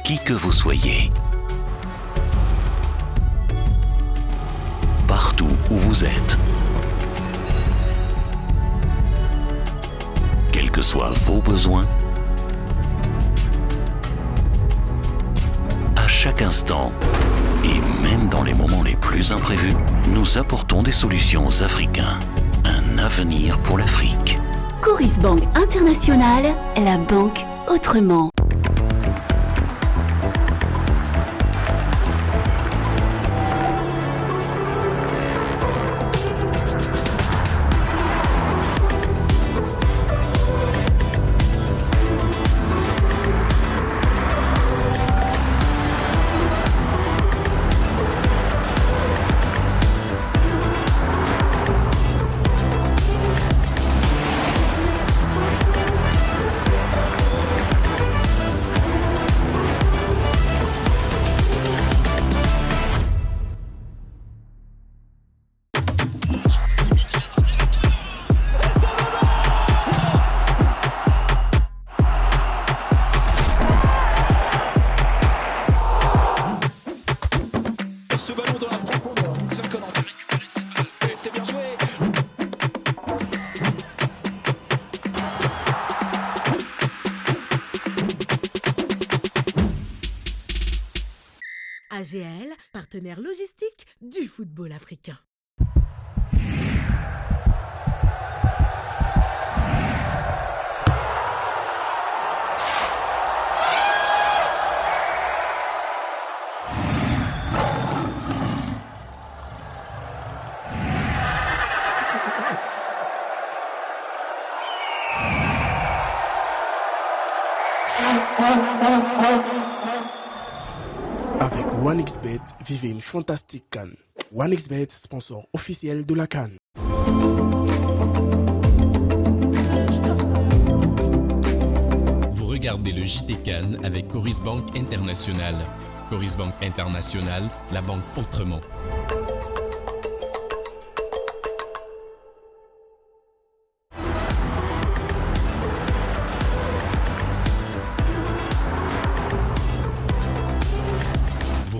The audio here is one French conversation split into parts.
qui que vous soyez. Partout où vous êtes. Quels que soient vos besoins, à chaque instant, et même dans les moments les plus imprévus, nous apportons des solutions aux Africains. Un avenir pour l'Afrique. Coris Bank International, la banque autrement. AGL, partenaire logistique du football africain. Avec OneXBet, vivez une fantastique CAN. OneXBet, sponsor officiel de la CAN. Vous regardez le JT CAN avec Coris Bank International. Coris Bank International, la banque autrement.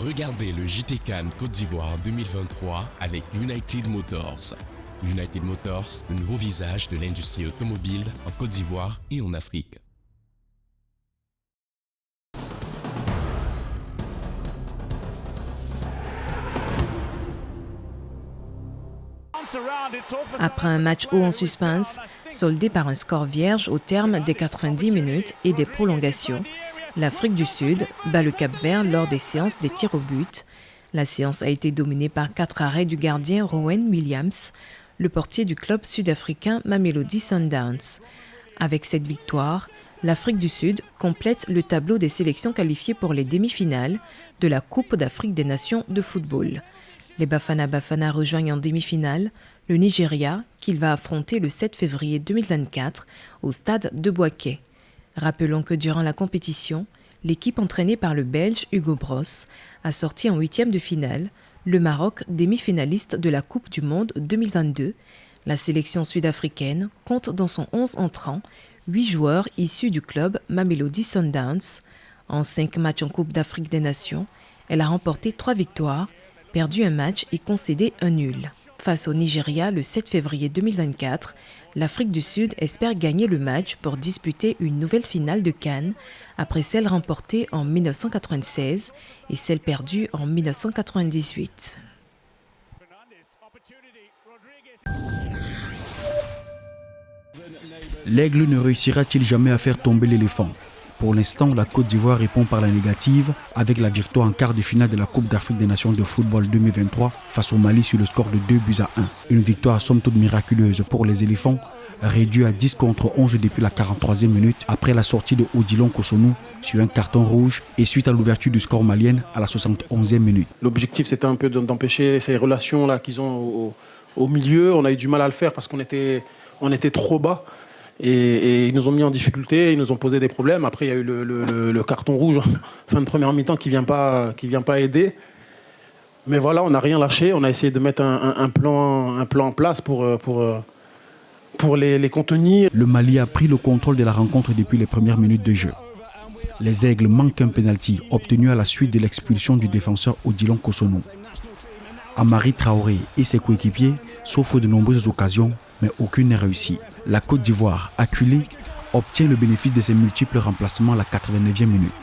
Regardez le JT CAN Côte d'Ivoire 2023 avec United Motors. United Motors, le nouveau visage de l'industrie automobile en Côte d'Ivoire et en Afrique. Après un match haut en suspense, soldé par un score vierge au terme des 90 minutes et des prolongations, l'Afrique du Sud bat le Cap-Vert lors des séances des tirs au but. La séance a été dominée par 4 arrêts du gardien Rowan Williams, le portier du club sud-africain Mamelodi Sundowns. Avec cette victoire, l'Afrique du Sud complète le tableau des sélections qualifiées pour les demi-finales de la Coupe d'Afrique des Nations de football. Les Bafana Bafana rejoignent en demi-finale le Nigeria qu'il va affronter le 7 février 2024 au stade de Bouaké. Rappelons que durant la compétition, l'équipe entraînée par le Belge Hugo Bross a sorti en huitième de finale le Maroc demi-finaliste de la Coupe du Monde 2022. La sélection sud-africaine compte dans son 11 entrant 8 joueurs issus du club Mamelodi Sundowns. En 5 matchs en Coupe d'Afrique des Nations, elle a remporté 3 victoires, perdu un match et concédé un nul. Face au Nigeria le 7 février 2024, l'Afrique du Sud espère gagner le match pour disputer une nouvelle finale de CAN après celle remportée en 1996 et celle perdue en 1998. L'aigle ne réussira-t-il jamais à faire tomber l'éléphant ? Pour l'instant, la Côte d'Ivoire répond par la négative avec la victoire en quart de finale de la Coupe d'Afrique des Nations de football 2023 face au Mali sur le score de 2-1. Une victoire somme toute miraculeuse pour les éléphants, réduit à 10 contre 11 depuis la 43e minute après la sortie de Odilon Kosonou sur un carton rouge et suite à l'ouverture du score malien à la 71e minute. L'objectif c'était un peu d'empêcher ces relations-là qu'ils ont au milieu. On a eu du mal à le faire parce qu'on était trop bas. Et ils nous ont mis en difficulté, ils nous ont posé des problèmes. Après, il y a eu le carton rouge fin de première mi-temps qui vient pas aider. Mais voilà, on n'a rien lâché. On a essayé de mettre un plan en place pour les contenir. Le Mali a pris le contrôle de la rencontre depuis les premières minutes de jeu. Les Aigles manquent un pénalty obtenu à la suite de l'expulsion du défenseur Odilon Kosonou. Amari Traoré et ses coéquipiers s'offrent de nombreuses occasions, mais aucune n'est réussie. La Côte d'Ivoire, acculée, obtient le bénéfice de ses multiples remplacements à la 89e minute.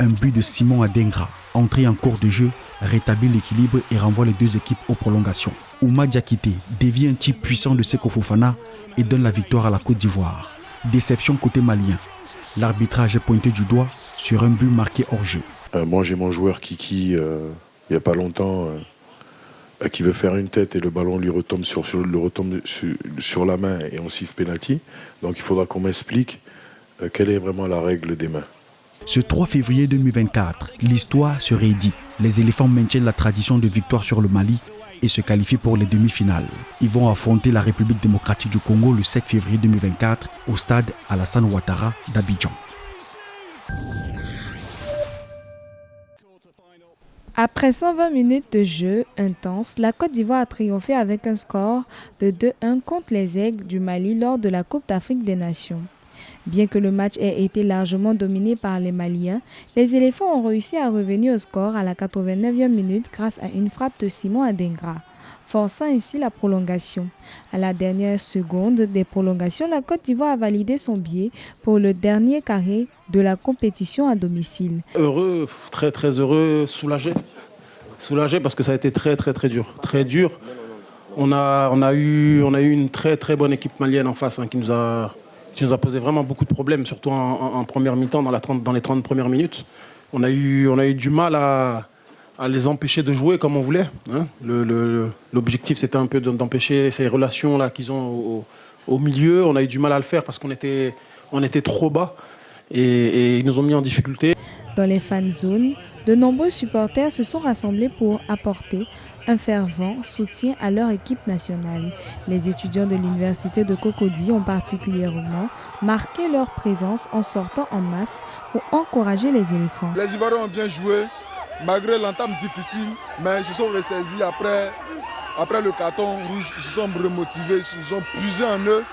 Un but de Simon Adengra, entré en cours de jeu, rétablit l'équilibre et renvoie les deux équipes aux prolongations. Ouma Diakité dévie un tir puissant de Seko Fofana et donne la victoire à la Côte d'Ivoire. Déception côté malien. L'arbitrage est pointé du doigt sur un but marqué hors jeu. Moi j'ai mon joueur Kiki, il n'y a pas longtemps, qui veut faire une tête et le ballon lui retombe sur la main et on siffle penalty. Donc il faudra qu'on m'explique quelle est vraiment la règle des mains. Ce 3 février 2024, l'histoire se réédite. Les éléphants maintiennent la tradition de victoire sur le Mali et se qualifient pour les demi-finales. Ils vont affronter la République démocratique du Congo le 7 février 2024 au stade Alassane Ouattara d'Abidjan. Après 120 minutes de jeu intense, la Côte d'Ivoire a triomphé avec un score de 2-1 contre les Aigles du Mali lors de la Coupe d'Afrique des Nations. Bien que le match ait été largement dominé par les Maliens, les éléphants ont réussi à revenir au score à la 89e minute grâce à une frappe de Simon Adengra, forçant ainsi la prolongation. À la dernière seconde des prolongations, la Côte d'Ivoire a validé son billet pour le dernier carré de la compétition à domicile. Heureux, très très heureux, soulagé. Soulagé parce que ça a été très très très dur. Très dur. On a eu une très très bonne équipe malienne en face qui nous a posé vraiment beaucoup de problèmes, surtout en première mi-temps, dans les 30 premières minutes. On a eu du mal à les empêcher de jouer comme on voulait. L'objectif, c'était un peu d'empêcher ces relations-là qu'ils ont au milieu. On a eu du mal à le faire parce qu'on était trop bas et ils nous ont mis en difficulté. Dans les fan zones, de nombreux supporters se sont rassemblés pour apporter un fervent soutien à leur équipe nationale. Les étudiants de l'université de Cocody ont particulièrement marqué leur présence en sortant en masse pour encourager les éléphants. Les Ivoiriens ont bien joué, malgré l'entame difficile, mais ils se sont ressaisis après le carton rouge. Ils se sont remotivés, ils se sont puisés en eux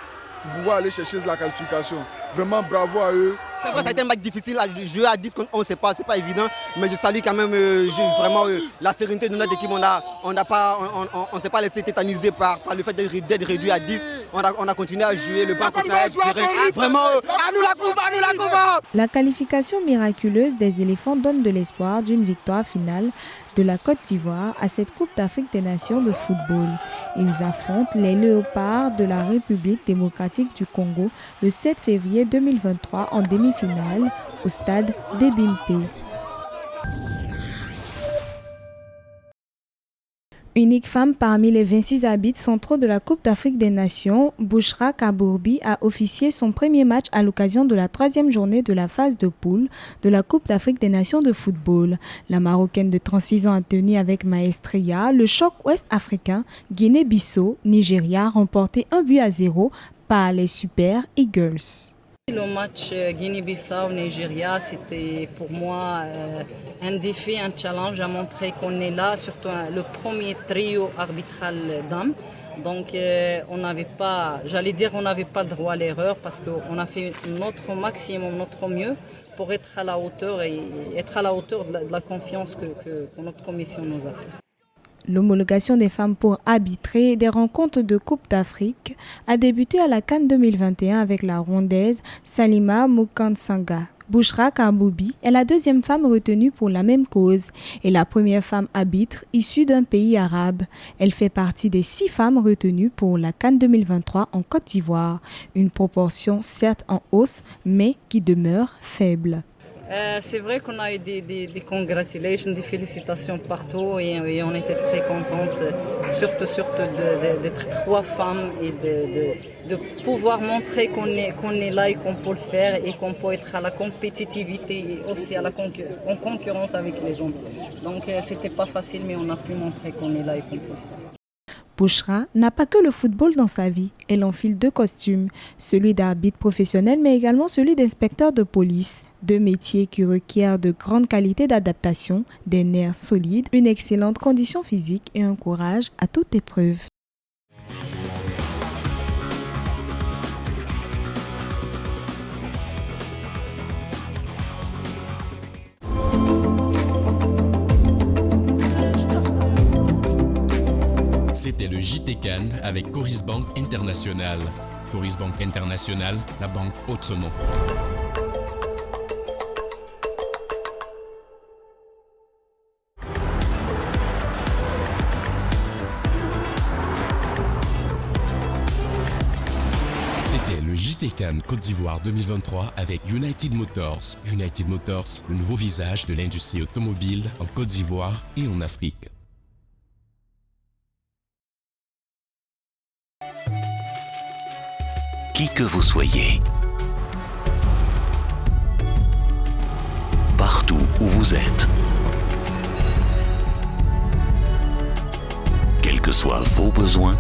pour pouvoir aller chercher la qualification. Vraiment bravo à eux. C'est vrai, ça a été un match difficile à jouer à 10 contre 11, c'est pas évident, mais je salue quand même vraiment la sérénité de notre équipe. On s'est pas laissé tétaniser par le fait d'être réduit à 10. On a continué à jouer le bas contre vraiment, à nous la coupe. La qualification miraculeuse des éléphants donne de l'espoir d'une victoire finale de la Côte d'Ivoire à cette Coupe d'Afrique des Nations de football. Ils affrontent les Léopards de la République démocratique du Congo le 7 février 2023 en demi-finale au stade d'Ebimpe. Unique femme parmi les 26 arbitres centraux de la Coupe d'Afrique des Nations, Bouchra Kabourbi a officié son premier match à l'occasion de la 3e journée de la phase de poule de la Coupe d'Afrique des Nations de football. La Marocaine de 36 ans a tenu avec maestria le choc ouest-africain Guinée-Bissau, Nigeria, remporté 1-0 par les Super Eagles. Le match Guinée-Bissau-Nigeria, c'était pour moi un défi, un challenge à montrer qu'on est là, surtout le premier trio arbitral d'âme. Donc on n'avait pas le droit à l'erreur parce qu'on a fait notre maximum, notre mieux pour être à la hauteur de la confiance que notre commission nous a fait. L'homologation des femmes pour arbitrer des rencontres de Coupe d'Afrique a débuté à la CAN 2021 avec la Rwandaise Salima Mukansanga. Bouchra Kabourbi est la deuxième femme retenue pour la même cause et la première femme arbitre issue d'un pays arabe. Elle fait partie des 6 femmes retenues pour la CAN 2023 en Côte d'Ivoire, une proportion certes en hausse mais qui demeure faible. C'est vrai qu'on a eu des congratulations, des félicitations partout et on était très contentes, surtout d'être 3 femmes et de pouvoir montrer qu'on est là et qu'on peut le faire et qu'on peut être à la compétitivité et aussi en concurrence avec les gens. Donc c'était pas facile mais on a pu montrer qu'on est là et qu'on peut le faire. Bouchra n'a pas que le football dans sa vie. Elle enfile 2 costumes, celui d'arbitre professionnel mais également celui d'inspecteur de police. 2 métiers qui requièrent de grandes qualités d'adaptation, des nerfs solides, une excellente condition physique et un courage à toute épreuve. CAN avec Coris Bank International. Coris Bank International, la banque autrement. C'était le JT CAN Côte d'Ivoire 2023 avec United Motors. United Motors, le nouveau visage de l'industrie automobile en Côte d'Ivoire et en Afrique. Qui que vous soyez, partout où vous êtes, quels que soient vos besoins,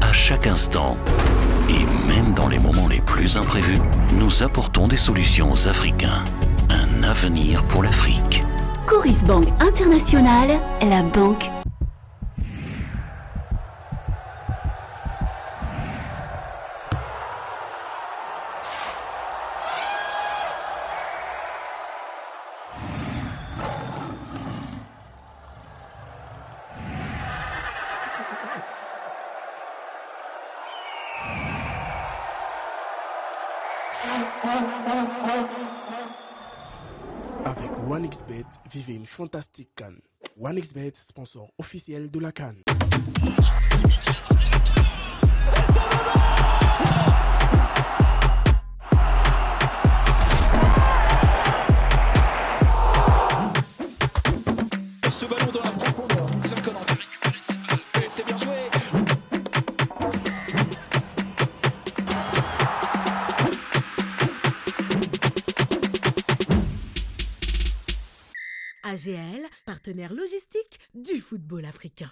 à chaque instant, et même dans les moments les plus imprévus, nous apportons des solutions aux Africains. Un avenir pour l'Afrique. Coris Bank International, la banque. Avec OneXBet, vivez une fantastique CAN. OneXBet, sponsor officiel de la CAN. Ce ballon dans la profondeur, Sir Connor de récupérer cette balle, et c'est bien joué. AGL, partenaire logistique du football africain.